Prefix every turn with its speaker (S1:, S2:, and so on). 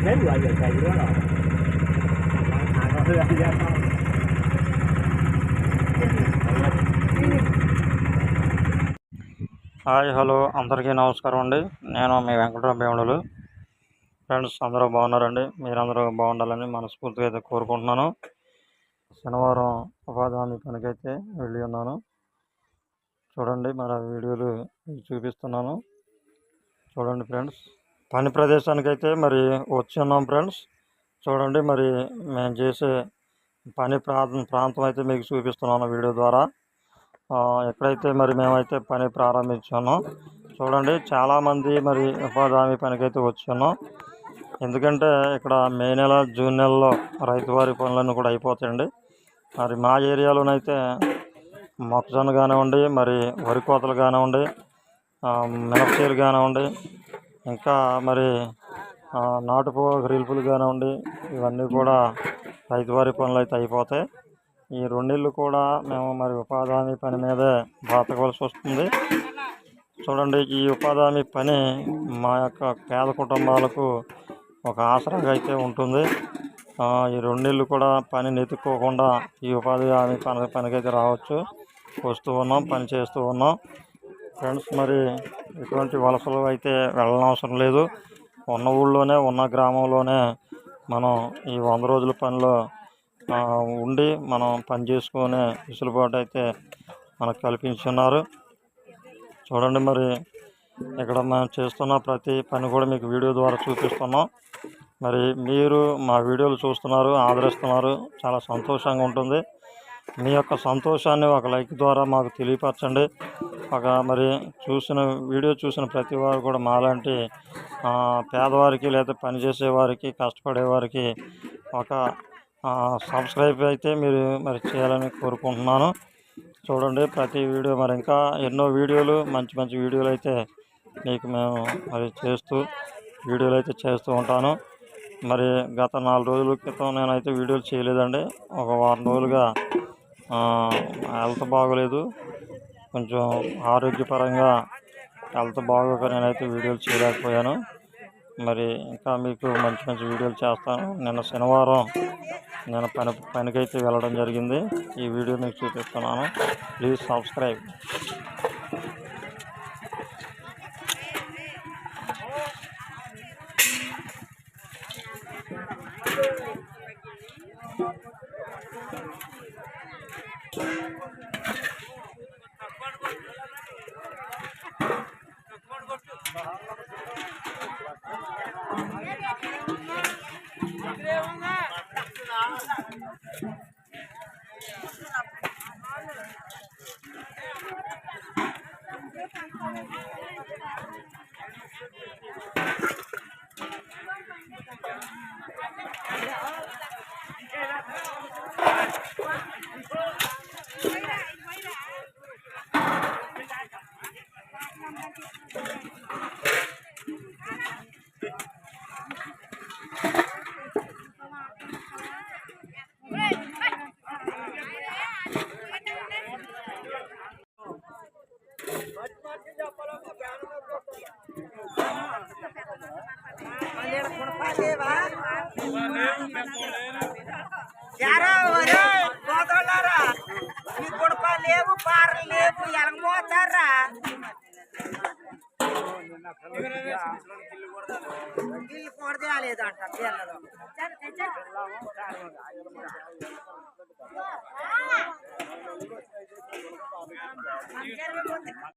S1: Hi hello అందరికీ నమస్కారం అండి. నేను మీ వెంకటరామ భీముడులు. ఫ్రెండ్స్ అందరూ బాగున్నారండి. మీరందరూ బాగుండాలని మనస్ఫూర్తిగా అయితే కోరుకుంటున్నాను. శనివారం ఉపాధి హామీ పనికైతే వెళ్ళి ఉన్నాను. చూడండి, మరి ఆ వీడియోలు మీకు చూపిస్తున్నాను. చూడండి ఫ్రెండ్స్, పని ప్రదేశానికైతే మరి వచ్చి ఉన్నాం ఫ్రెండ్స్. చూడండి, మరి మేము చేసే పని ప్రాంతం అయితే మీకు చూపిస్తున్నాను వీడియో ద్వారా. ఎక్కడైతే మరి మేమైతే పని ప్రారంభించామో చూడండి, చాలామంది మరి ఉపాధి హామీ పనికైతే వచ్చున్నాం. ఎందుకంటే ఇక్కడ మే నెల జూన్ నెలలో రైతువారి పనులన్నీ కూడా అయిపోతాయండి. మరి మా ఏరియాలోనైతే మొక్కజొన్న కానివ్వండి, మరి వరి కోతలు కానివ్వండి, మినపచేలు కానివ్వండి, ఇంకా మరి నాటుపు రీల్పులు కానివ్వండి, ఇవన్నీ కూడా రైతువారి పనులు అయితే అయిపోతాయి. ఈ రెండేళ్ళు కూడా మేము మరి ఉపాధి హామీ పని మీదే బ్రతకవలసి వస్తుంది. చూడండి, ఈ ఉపాధి హామీ పని మా యొక్క పేద కుటుంబాలకు ఒక ఆసరాగా అయితే ఉంటుంది. ఈ రెండేళ్ళు కూడా పనిని ఎత్తుక్కోకుండా ఈ ఉపాధి హామీ పనికైతే రావచ్చు, వస్తూ ఉన్నాం, పని చేస్తూ ఉన్నాం ఫ్రెండ్స్. మరి ఎటువంటి వలసలు అయితే వెళ్ళనవసరం లేదు. ఉన్న ఊళ్ళోనే, ఉన్న గ్రామంలోనే మనం ఈ 100 రోజుల పనిలో ఉండి మనం పని చేసుకునే వెసులుబాటు అయితే మనకు కల్పించున్నారు. చూడండి, మరి ఇక్కడ మనం చేస్తున్న ప్రతి పని కూడా మీకు వీడియో ద్వారా చూపిస్తున్నాం. మరి మీరు మా వీడియోలు చూస్తున్నారు, ఆదరిస్తున్నారు, చాలా సంతోషంగా ఉంటుంది. మీ యొక్క సంతోషాన్ని ఒక లైక్ ద్వారా మాకు తెలియపరచండి. మరి వీడియో చూసిన ప్రతి వారు కూడా మాలాంటి పేదవారికి లేదా పనిచేసే వారికి, కష్టపడేవారికి ఒక సబ్స్క్రైబ్ అయితే మీరు మరి చేయాలని కోరుకుంటున్నాను. చూడండి, ప్రతి వీడియో మరి ఇంకా ఎన్నో వీడియోలు, మంచి మంచి వీడియోలు అయితే మీకు మేము మరి వీడియోలు అయితే చేస్తూ ఉంటాను. మరి గత 4 రోజుల క్రితం నేనైతే వీడియోలు చేయలేదండి. ఒక వారం రోజులుగా హెల్త్ బాగోలేదు, కొంచెం ఆరోగ్యపరంగా హెల్త్ బాగోక నేనైతే వీడియోలు చేయలేకపోయాను. మరి ఇంకా మీకు మంచి మంచి వీడియోలు చేస్తాను. నిన్న శనివారం నేను పనికైతే వెళ్ళడం జరిగింది. ఈ వీడియో మీకు చూపిస్తున్నాను. Please subscribe.
S2: లేవు, పారలు లేవు, ఎలగపోతారా గిల్లు కొడదే లేదంట పిల్లలు.